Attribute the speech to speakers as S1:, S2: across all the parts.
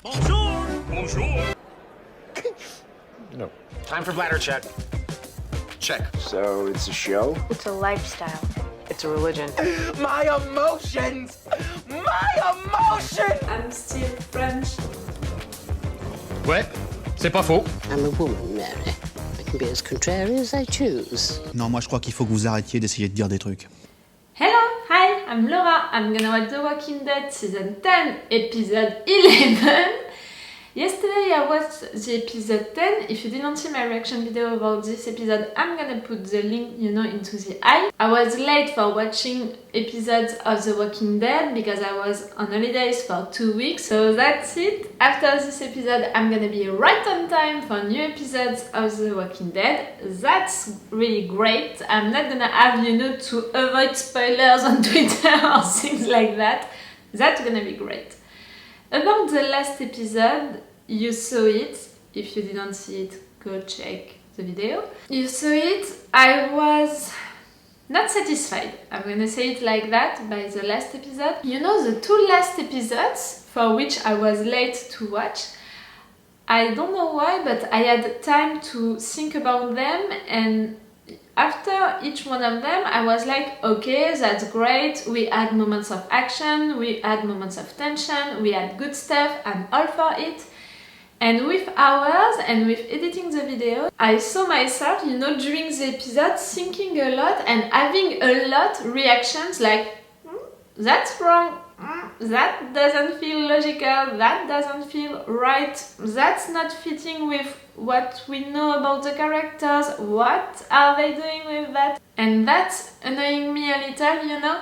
S1: Bonjour! Bonjour!
S2: No.
S3: Time for bladder check. Check.
S2: So it's a show?
S4: It's a lifestyle.
S5: It's a religion.
S6: My emotions! My emotions!
S7: I'm still French.
S1: Ouais, c'est pas faux.
S8: I'm a woman, Mary. I can be as contrary as I choose.
S9: Non, moi je crois qu'il faut que vous arrêtiez d'essayer de dire des trucs.
S7: Hello, hi, I'm Laura. I'm gonna watch The Walking Dead season 10, episode 11. Yesterday I watched the episode 10. If you didn't see my reaction video about this episode, I'm gonna put the link, into the eye. I was late for watching episodes of The Walking Dead because I was on holidays for 2 weeks. So that's it. After this episode, I'm gonna be right on time for new episodes of The Walking Dead. That's really great. I'm not gonna have, to avoid spoilers on Twitter or things like that. That's gonna be great. About the last episode, you saw it. If you didn't see it, go check the video. You saw it. I was not satisfied. I'm gonna say it like that by the last episode. The 2 last episodes for which I was late to watch, I don't know why, but I had time to think about them, and after each one of them, I was like, okay, that's great. We had moments of action, we had moments of tension, we had good stuff, I'm all for it. And with hours and with editing the video, I saw myself, during the episode thinking a lot and having a lot reactions like, that's wrong, that doesn't feel logical, that doesn't feel right, that's not fitting with what we know about the characters, what are they doing with that? And that's annoying me a little,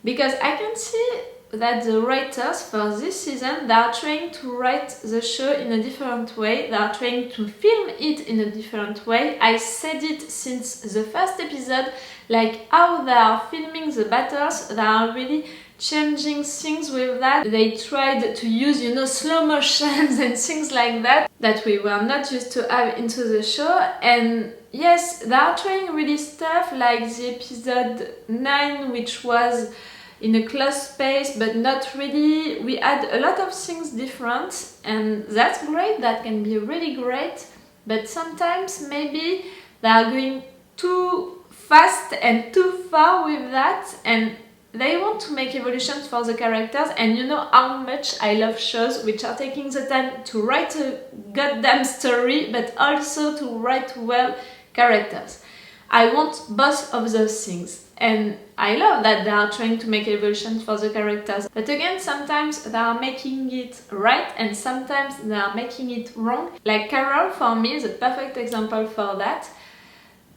S7: because I can see that the writers for this season, they are trying to write the show in a different way, they are trying to film it in a different way. I said it since the first episode, like how they are filming the battles, they are really changing things with that. They tried to use, slow motions and things like that we were not used to have into the show. And yes, they are trying really stuff like the episode 9, which was in a closed space, but not really. We had a lot of things different, and that's great, that can be really great, but sometimes maybe they are going too fast and too far with that, and they want to make evolutions for the characters, and you know how much I love shows which are taking the time to write a goddamn story, but also to write well characters. I want both of those things, and I love that they are trying to make evolutions for the characters. But again, sometimes they are making it right, and sometimes they are making it wrong. Like Carol, for me, is a perfect example for that.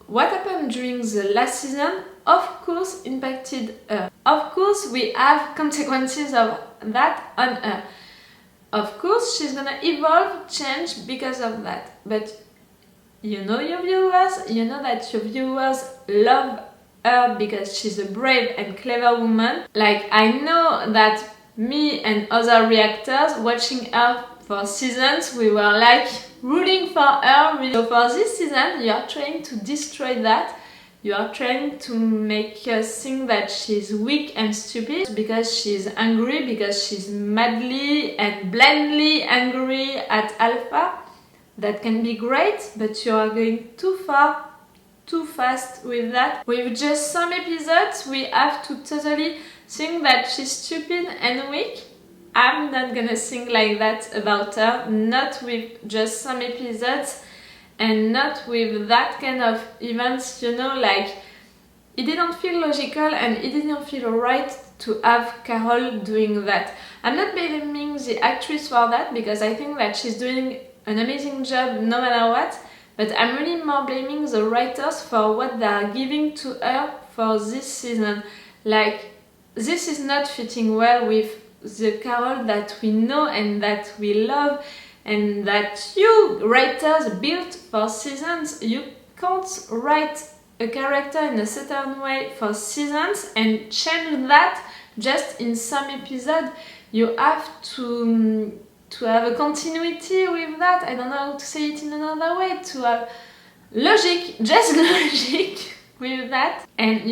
S7: What happened during the last season, of course, impacted her. Of course, we have consequences of that on her. Of course, she's gonna evolve, change because of that. But your viewers, that your viewers love her because she's a brave and clever woman. Like, I know that me and other reactors watching her for seasons, we were like rooting for her. So for this season, you are trying to destroy that. You are trying to make her think that she's weak and stupid because she's angry, because she's madly and blindly angry at Alpha. That can be great, but you are going too far, too fast with that. With just some episodes, we have to totally think that she's stupid and weak. I'm not gonna think like that about her, not with just some episodes, and not with that kind of events, like, it didn't feel logical and it didn't feel right to have Carol doing that. I'm not blaming the actress for that, because I think that she's doing an amazing job no matter what, but I'm really more blaming the writers for what they are giving to her for this season. Like, this is not fitting well with the Carol that we know and that we love, and that you writers built for seasons. You can't write a character in a certain way for seasons and change that just in some episode. You have to have a continuity with that. I don't know how to say it in another way. To have logic, just logic with that. And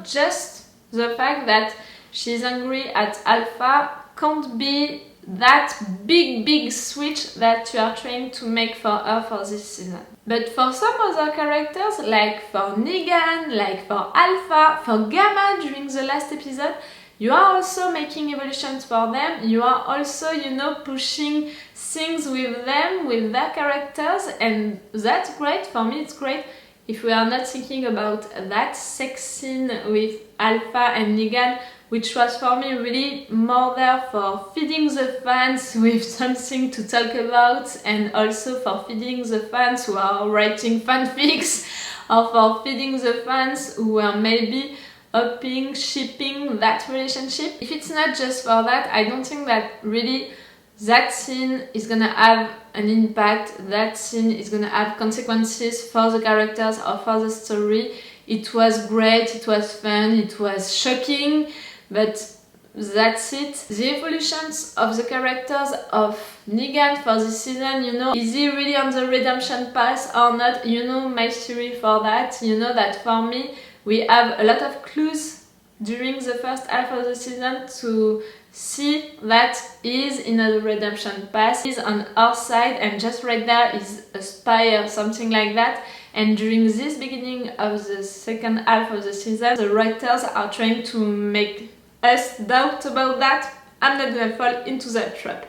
S7: just the fact that she's angry at Alpha can't be that big switch that you are trying to make for her for this season. But for some other characters, like for Negan, like for Alpha, for Gamma during the last episode, you are also making evolutions for them. You are also, you know, pushing things with them, with their characters, and that's great. For me, it's great. If we are not thinking about that sex scene with Alpha and Negan, which was for me really more there for feeding the fans with something to talk about, and also for feeding the fans who are writing fanfics, or for feeding the fans who are maybe upping, shipping that relationship. If it's not just for that, I don't think that really that scene is gonna have an impact, that scene is gonna have consequences for the characters or for the story. It was great, it was fun, it was shocking, but that's it. The evolutions of the characters of Negan for this season, you know, is he really on the redemption path or not? You know my theory for that. You know that for me, we have a lot of clues during the first half of the season to see that he's in a redemption path, he's on our side, and just right there is a spy or something like that. And during this beginning of the second half of the season, the writers are trying to make us doubt about that. I'm not gonna fall into that trap.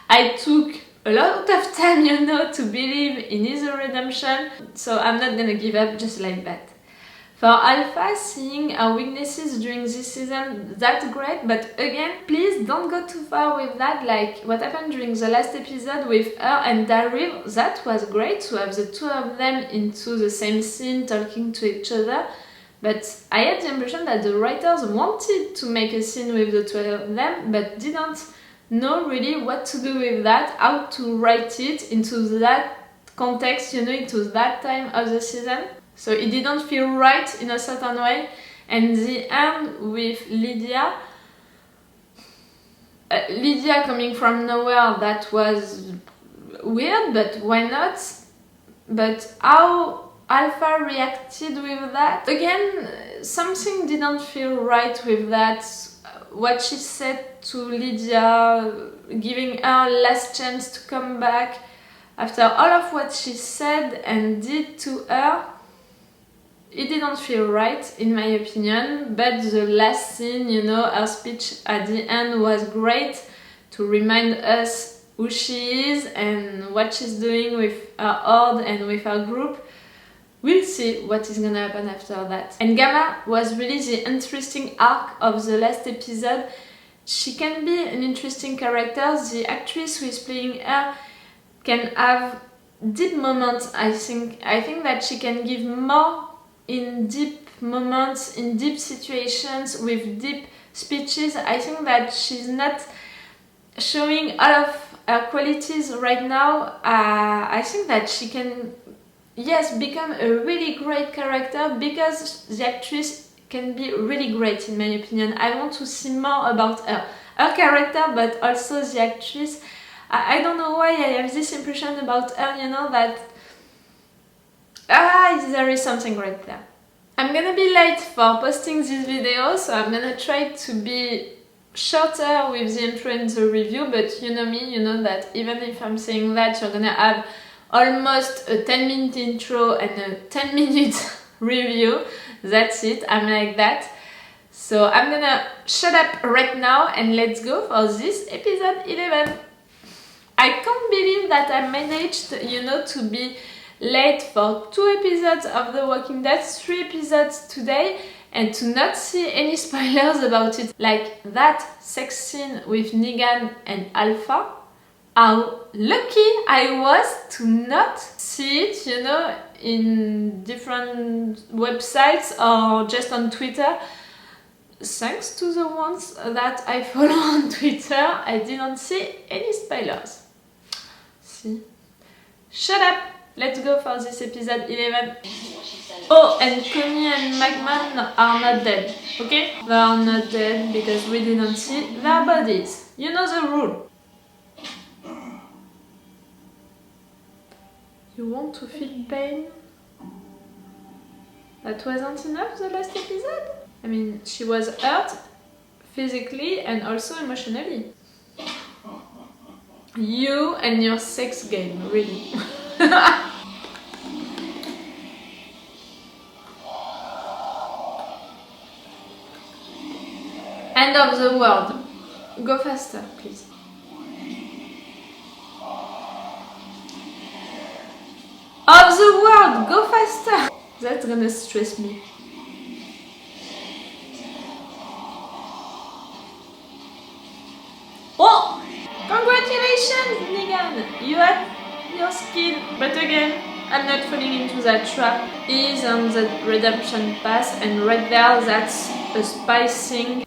S7: I took a lot of time, you know, to believe in his redemption, so I'm not gonna give up just like that. For Alpha, seeing her weaknesses during this season, that's great, but again, please don't go too far with that. Like what happened during the last episode with her and Daryl, that was great to have the two of them into the same scene talking to each other. But I had the impression that the writers wanted to make a scene with the two of them, but didn't know really what to do with that, how to write it into that context, you know, into that time of the season. So it didn't feel right in a certain way. And the end with Lydia, Lydia coming from nowhere, that was weird, but why not? But how Alpha reacted with that, again, something didn't feel right with that. What she said to Lydia, giving her last chance to come back after all of what she said and did to her, it didn't feel right in my opinion. But the last scene, you know, her speech at the end was great to remind us who she is and what she's doing with her horde and with her group. We'll see what is gonna happen after that. And Gamma was really the interesting arc of the last episode. She can be an interesting character. The actress who is playing her can have deep moments, I think. I think that she can give more in deep moments, in deep situations, with deep speeches. I think that she's not showing all of her qualities right now. I think that she can, yes, become a really great character because the actress can be really great in my opinion. I want to see more about her character, but also the actress. I don't know why I have this impression about her, you know, that there is something right there. I'm gonna be late for posting this video, so I'm gonna try to be shorter with the intro and the review, but you know me, you know that even if I'm saying that, you're gonna have almost a 10-minute intro and a 10-minute review. That's it, I'm like that. So I'm gonna shut up right now and let's go for this episode 11. I can't believe that I managed, you know, to be late for 2 episodes of The Walking Dead, 3 episodes today, and to not see any spoilers about it. Like that sex scene with Negan and Alpha. How lucky I was to not see it, you know, in different websites or just on Twitter. Thanks to the ones that I follow on Twitter, I didn't see any spoilers. See? Shut up! Let's go for this episode 11. Oh, and Connie and McMahon are not dead, okay? They are not dead because we didn't see their bodies. You know the rule. You want to feel pain? That wasn't enough the last episode? I mean, she was hurt physically and also emotionally. You and your sex game, really. End of the world. Go faster, please. Of the world, go faster. That's gonna stress me. Oh! Congratulations, Negan! You had your skill, but again, I'm not falling into that trap. He's on the redemption path, and right there, that's a spy thing.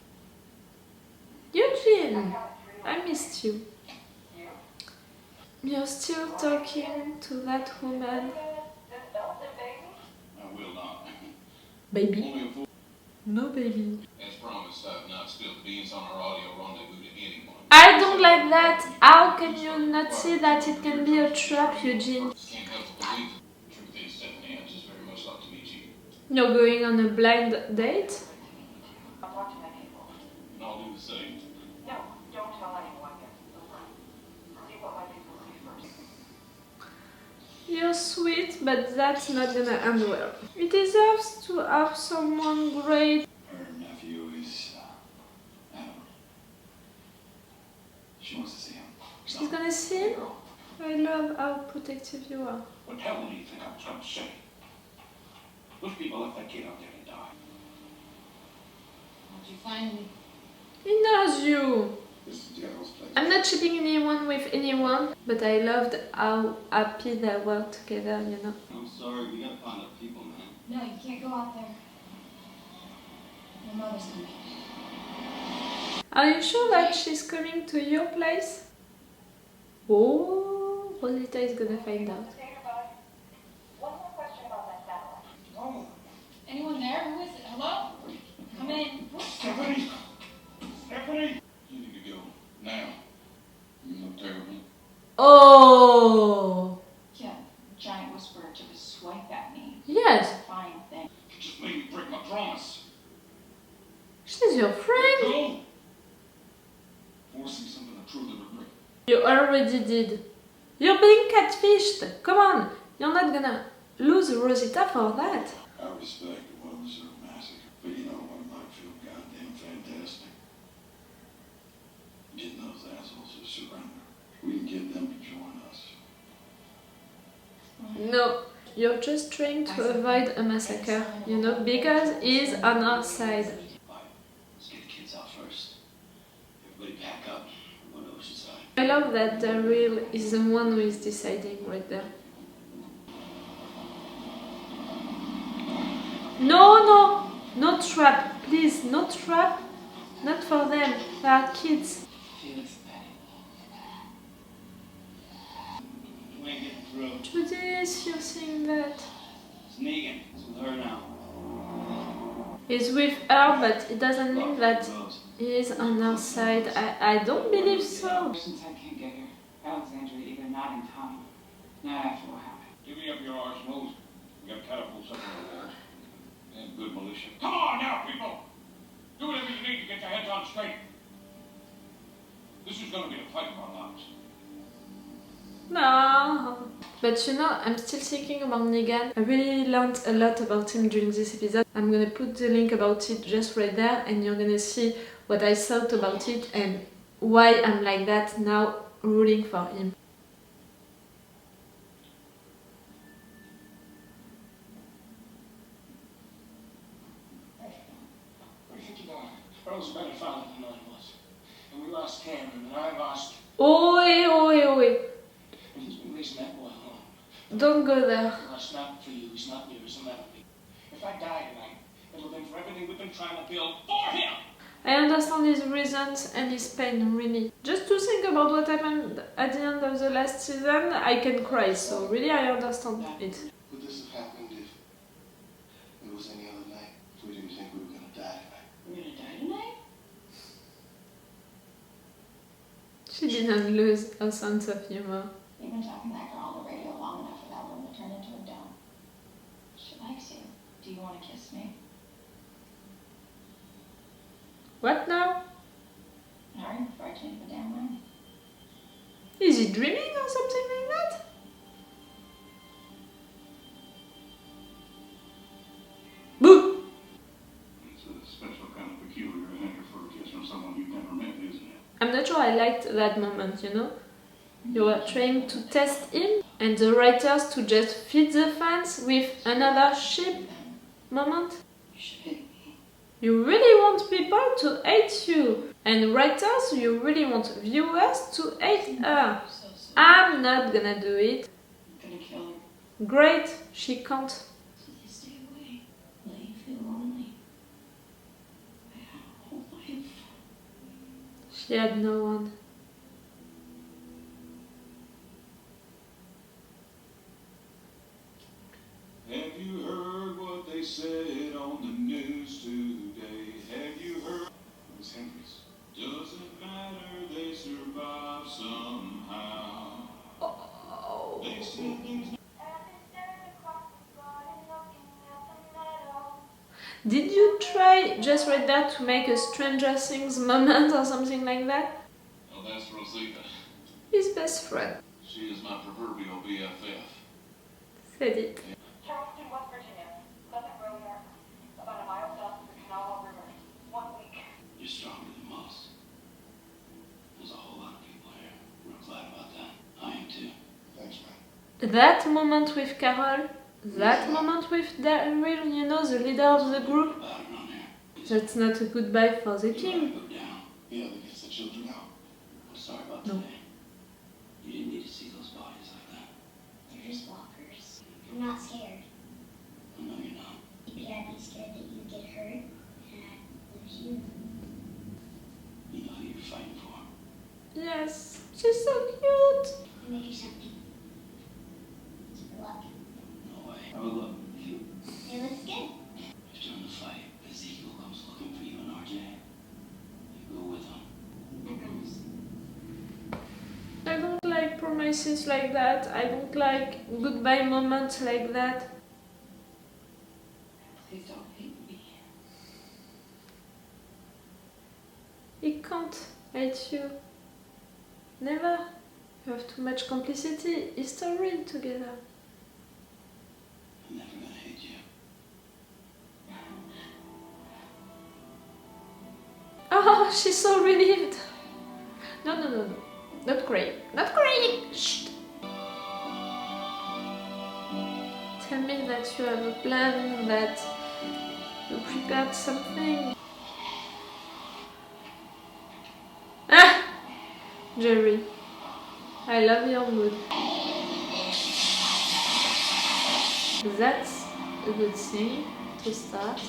S7: Eugene, I missed you. You're still talking to that woman.
S4: I will not.
S7: Baby?
S4: Only a fool.
S7: No, baby.
S4: As promised, I've not spilled the beans on our audio rendezvous to anyone.
S7: I don't like that. How can you not see that it can be a trap, Eugene?
S4: Just can't help but believe it. The truth is, Stephanie, I'm just very much like to meet you.
S7: You're going on a blind date?
S4: And I'll do the same.
S7: You're sweet, but that's not gonna end well. It deserves to have someone great.
S4: Her nephew is, Adam. She wants to see him.
S7: She's gonna see him? I love how protective you are.
S4: What the hell do you think I was going to say? Those people left that kid out there to die.
S5: How'd you find me?
S7: He knows you.
S4: This is Daryl's place.
S7: I'm not shipping anyone with anyone, but I loved how happy they were together, you know.
S4: I'm sorry, we gotta find other people, man.
S5: No, you can't go out there. Your mother's coming.
S7: Are you sure that she's coming to your place? Oh, Rosita is gonna find out.
S4: Oh,
S5: Anyone there? Who is it? Hello? Come in.
S4: Stephanie! Stephanie! You need to go. Now. You look terrible.
S7: Oh!
S5: Yeah, giant whisperer took a swipe at me.
S7: Yes,
S5: Fine thing.
S4: You just made me break my promise.
S7: she's your friend.
S4: Go! Forcing something I truly regret.
S7: You already did. You're being catfished. Come on, you're not gonna lose Rosita for that.
S4: I respect the well-deserved massacre, but you know what might feel goddamn fantastic? Getting those assholes to surrender. We can get them to join us.
S7: No, you're just trying to avoid a massacre, you know, because he's on our side.
S4: Right, let's get the kids out first. Everybody pack up. We're going to Oceanside.
S7: I love that Daryl is the one who is deciding right there. No, no trap, please, no trap. Not for them, they are kids.
S4: Felix, we ain't getting through.
S7: Judas, you're saying that.
S4: It's Negan. It's with her now.
S7: He's with her, but it doesn't mean that he is on our side. I don't believe so.
S10: Since I can't get here, Alexandria either not in time, not after what happened.
S4: Give me up your arse, Mose. We got catapults up on the walls. And good militia. Come on now, people! Do whatever you need to get your heads on straight. This is gonna be the fight of our lives.
S7: No. But you know, I'm still thinking about Negan. I really learned a lot about him during this episode. I'm gonna put the link about it just right there and you're gonna see what I thought about it and why I'm like that now, rooting for him.
S4: Where do you think you're going? Earl's a better father than I was. And we lost Cameron, and I lost...
S7: Oi.
S4: And he's been raising that boy alone.
S7: Don't go there.
S4: It's not for you, it's not yours, it'll never be. If I die tonight, it'll have been for everything we've been trying to build for him!
S7: I understand his reasons and his pain, really. Just to think about what happened at the end of the last season, I can cry, so really I understand it.
S4: Would this have happened if it was any other night? If we didn't think we were gonna die tonight?
S5: We're gonna die tonight?
S7: She didn't lose her sense of humor.
S5: You've been talking to that girl on the radio long enough for that room to turn into a dome. She likes you. Do you want to kiss me?
S7: What now?
S5: Hurry before I change my damn mind.
S7: Is he dreaming or something like that? Boo!
S4: It's a special kind of peculiar anger for a kiss from someone you've never met, isn't it?
S7: I'm not sure I liked that moment, you know? You were trying to test him, and the writers to just feed the fans with another ship moment. You really want people to hate you, and writers, you really want viewers to hate her. I'm not gonna do it.
S5: I'm gonna kill her.
S7: Great, she can't.
S5: So they stay away. Let you feel lonely. I had a whole life.
S7: She had no one.
S4: Have you heard what they said on the news today? Have you heard? It was Henry's. Doesn't matter, they survive somehow.
S7: Oh.
S4: They still lose.
S7: Did you try just right there to make a Stranger Things moment or something like that?
S4: Oh, that's Rosita.
S7: His best friend.
S4: She is my proverbial BFF.
S7: Said it.
S5: Charleston, West Virginia. Pleasant Grove, New York. About a mile south of the Kanawha River. 1 week.
S4: You're stronger than most. There's a whole lot of people here. Real glad about that. I am too. Thanks, man.
S7: That moment with Carol, that moment with Daryl, you know, the leader of the group,
S4: About it around here.
S7: that's not a goodbye for the king.
S4: Put down. Yeah, that gets the children out. I'm sorry about
S7: No.
S4: today. You didn't need to see those bodies like that.
S5: They're just walkers. I'm not scared.
S4: I know you're not.
S5: Maybe I'd be scared that you'd get hurt and I'd lose you.
S4: You know who you're fighting for.
S7: Yes, she's so cute.
S5: I made you something. It's for luck.
S4: No way. Oh, look.
S5: It looks good.
S4: If during the fight, Ezekiel comes looking for you and RJ, you go with him.
S5: I promise.
S7: I don't like promises like that. I don't like goodbye moments like that.
S10: Please don't hate me.
S7: He can't hate you. Never. You have too much complicity, history together.
S4: I'm never gonna hate you.
S7: Oh, she's so relieved. No, no, no, no. Not crying. Not crying! Shh! Tell me that you have a plan, that you prepared something. Ah! Jerry, I love your mood. That's a good thing to start.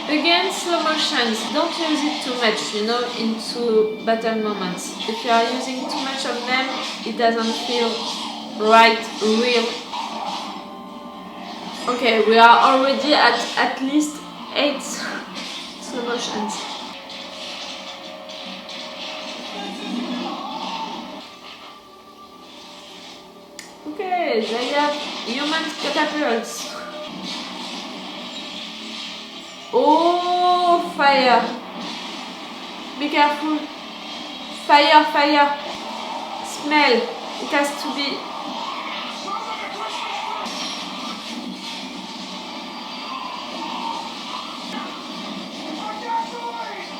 S7: Again, slow motions, don't use it too much, you know, into battle moments. If you are using too much of them, it doesn't feel right, real. Okay, we are already at least 8 slow motions. Okay, they have human catapults. Oh, fire! Be careful! Fire, fire! Smell! It has to be...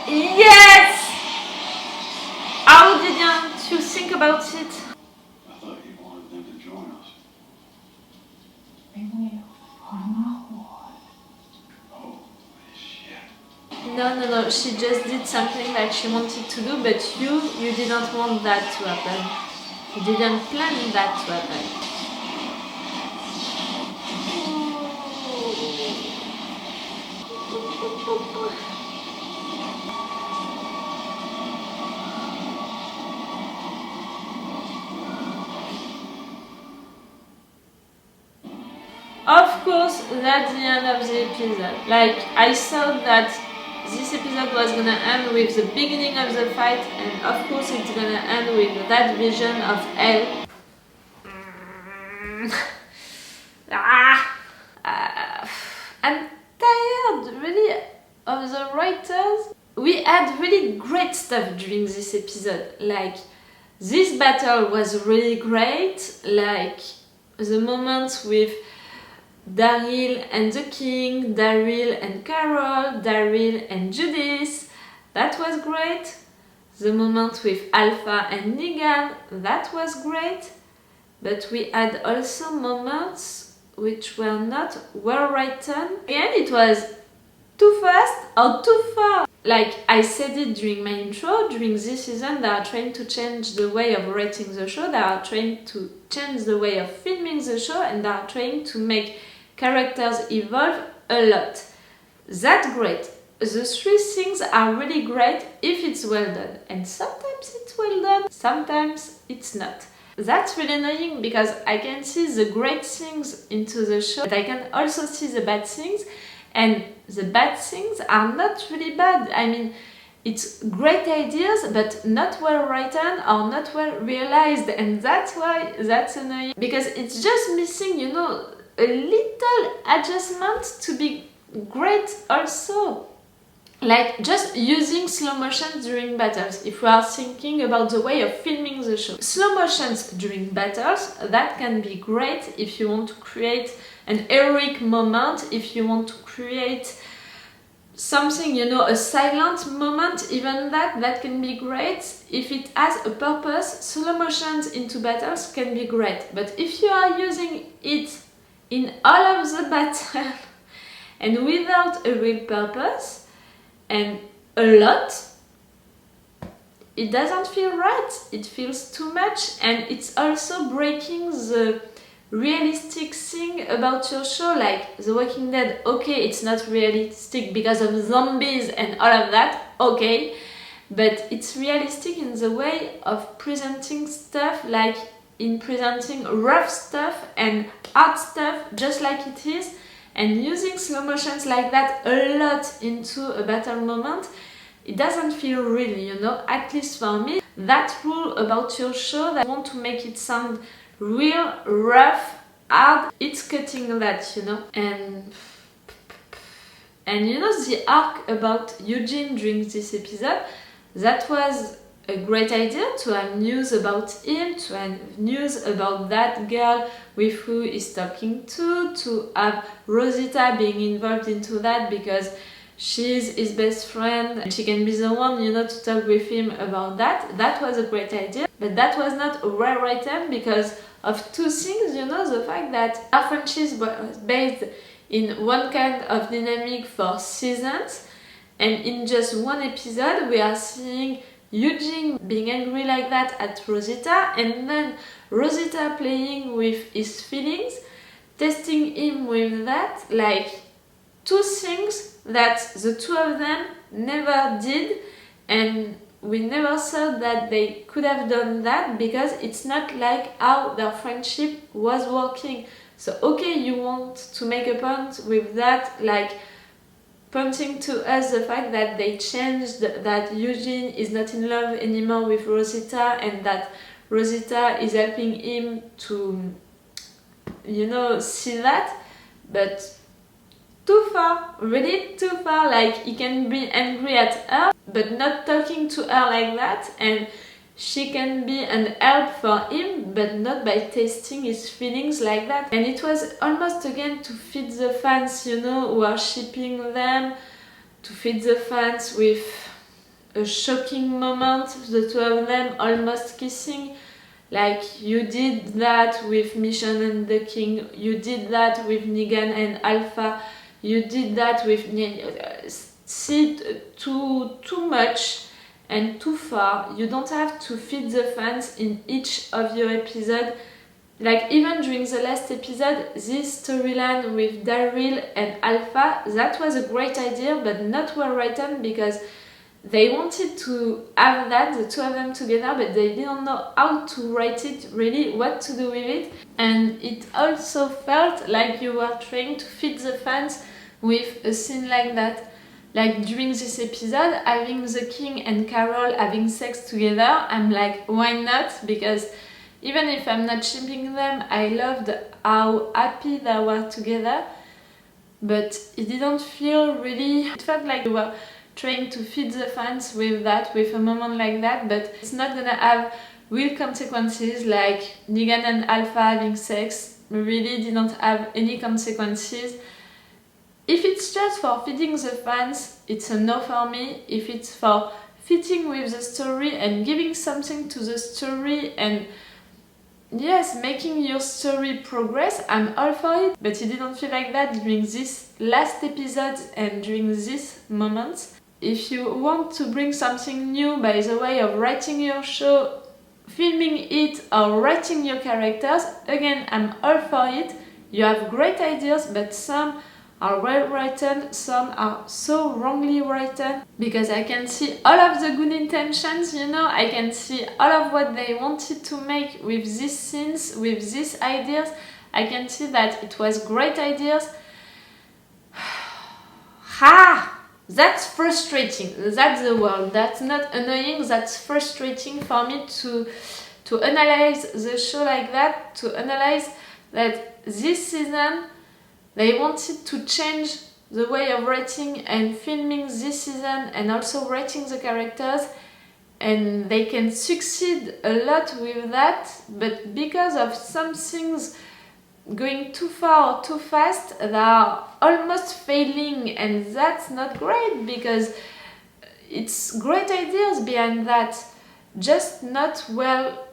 S7: Yes! How didn't you think about it?
S4: I thought you wanted them to join us.
S10: Bring me on my horse.
S4: Holy shit.
S7: No, no, no, she just did something that she wanted to do, but you didn't want that to happen. You didn't plan that to happen. Of course, that's the end of the episode. Like, I thought that this episode was gonna end with the beginning of the fight, and of course it's gonna end with that vision of hell. I'm tired really of the writers. We had really great stuff during this episode, like this battle was really great, like the moments with Daryl and the King, Daryl and Carol, Daryl and Judith, that was great. The moment with Alpha and Negan, that was great. But we had also moments which were not well written. Again, it was too fast or too far. Like I said it during my intro, during this season they are trying to change the way of writing the show, they are trying to change the way of filming the show, and they are trying to make characters evolve a lot. That's great. The three things are really great if it's well done. And sometimes it's well done, sometimes it's not. That's really annoying because I can see the great things into the show, but I can also see the bad things. And the bad things are not really bad. I mean, it's great ideas, but not well written or not well realized. And that's why that's annoying. Because it's just missing, you know, a little adjustment to be great also. Like just using slow motion during battles. If we are thinking about the way of filming the show. Slow motions during battles, that can be great if you want to create an heroic moment, if you want to create something, you know, a silent moment, even that can be great. If it has a purpose, slow motions into battles can be great. But if you are using it in all of the battle and without a real purpose, and a lot, it doesn't feel right, it feels too much, and it's also breaking the realistic thing about your show. Like The Walking Dead, okay, it's not realistic because of zombies and all of that, okay, but it's realistic in the way of presenting stuff, like in presenting rough stuff and art stuff just like it is. And using slow motions like that a lot into a battle moment, it doesn't feel real, you know, at least for me. That rule about your show, that you want to make it sound real, rough, hard, it's cutting that, you know. And you know, the arc about Eugene during this episode, that was a great idea, to have news about him, to have news about that girl with who he's talking to have Rosita being involved into that because she's his best friend and she can be the one, you know, to talk with him about that. That was a great idea, but that was not well written because of two things, you know, the fact that our friendship was based in one kind of dynamic for seasons, and in just one episode we are seeing Eugene being angry like that at Rosita, and then Rosita playing with his feelings, testing him with that, like two things that the two of them never did, and we never thought that they could have done that because it's not like how their friendship was working. So okay, you want to make a point with that, like pointing to us the fact that they changed, that Eugene is not in love anymore with Rosita and that Rosita is helping him to, you know, see that, but too far, really too far. Like he can be angry at her but not talking to her like that, and she can be an help for him but not by testing his feelings like that. And it was almost again to feed the fans, you know, who are shipping them, to feed the fans with a shocking moment, the two of them almost kissing. Like you did that with Mission and the King, you did that with Negan and Alpha, you did that with too much and too far. You don't have to feed the fans in each of your episodes. Like even during the last episode, this storyline with Daryl and Alpha, that was a great idea but not well written because they wanted to have that, the two of them together, but they didn't know how to write it, really, what to do with it. And it also felt like you were trying to feed the fans with a scene like that. Like during this episode, having the King and Carol having sex together, I'm like, why not? Because Even if I'm not shipping them, I loved how happy they were together. But it didn't feel really... It felt like they were trying to feed the fans with that, with a moment like that, but it's not gonna have real consequences like Negan and Alpha having sex. Really didn't have any consequences. If it's just for feeding the fans, it's a no for me. If it's for fitting with the story and giving something to the story and yes, making your story progress, I'm all for it. But it didn't feel like that during this last episode and during this moment. If you want to bring something new by the way of writing your show, filming it or writing your characters, again, I'm all for it. You have great ideas, but some are well written, some are so wrongly written, because I can see all of the good intentions, you know, I can see all of what they wanted to make with these scenes, with these ideas. I can see that it was great ideas. That's frustrating, that's the word, that's not annoying, that's frustrating for me to analyze the show like that, to analyze that this season they wanted to change the way of writing and filming this season and also writing the characters, and they can succeed a lot with that, but because of some things going too far or too fast, they are almost failing, and that's not great because it's great ideas behind that, just not well.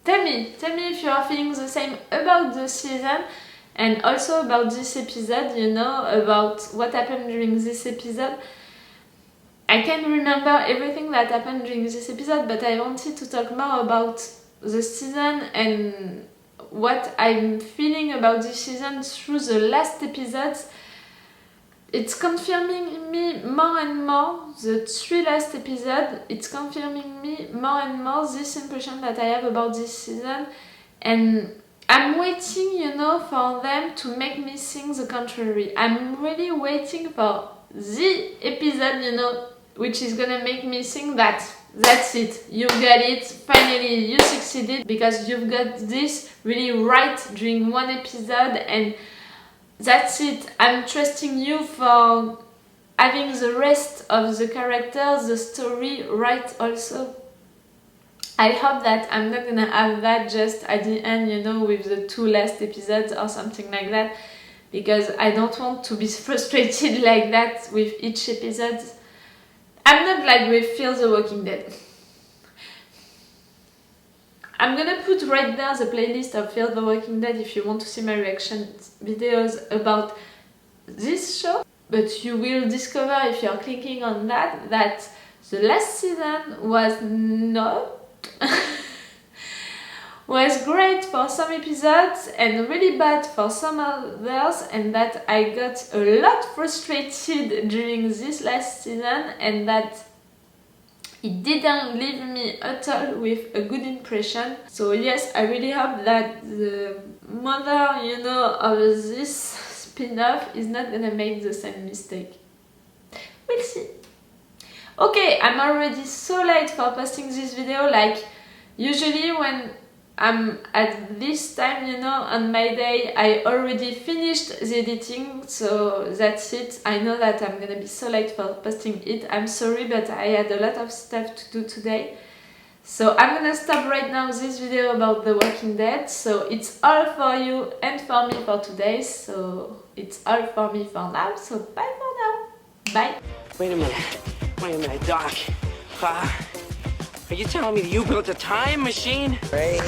S7: Tell me if you are feeling the same about the season and also about this episode, you know, about what happened during this episode. I can't remember everything that happened during this episode, but I wanted to talk more about the season and what I'm feeling about this season through the last episodes. It's confirming me more and more, the 3 last episodes, it's confirming me more and more this impression that I have about this season, and I'm waiting, you know, for them to make me think the contrary. I'm really waiting for the episode, you know, which is gonna make me think that that's it, you got it, finally you succeeded because you've got this really right during one episode and that's it. I'm trusting you for having the rest of the characters, the story right also. I hope that I'm not gonna have that just at the end, you know, with the 2 last episodes or something like that, because I don't want to be frustrated like that with each episode. I'm not like with Fear the Walking Dead. I'm gonna put right there the playlist of Fear the Walking Dead if you want to see my reaction videos about this show. But you will discover if you're clicking on that the last season was not was great for some episodes and really bad for some others, and that I got a lot frustrated during this last season and that it didn't leave me at all with a good impression. So yes, I really hope that the mother, you know, of this spin-off is not gonna make the same mistake. We'll see. Okay, I'm already so late for posting this video. Like, usually when I'm at this time, you know, on my day, I already finished the editing, so that's it. I know that I'm gonna be so late for posting it. I'm sorry, but I had a lot of stuff to do today. So I'm gonna stop right now this video about The Walking Dead. So it's all for you and for me for today. So it's all for me for now. So bye for now. Bye.
S6: Wait a minute, Doc. Are you telling me that you built a time machine? Great.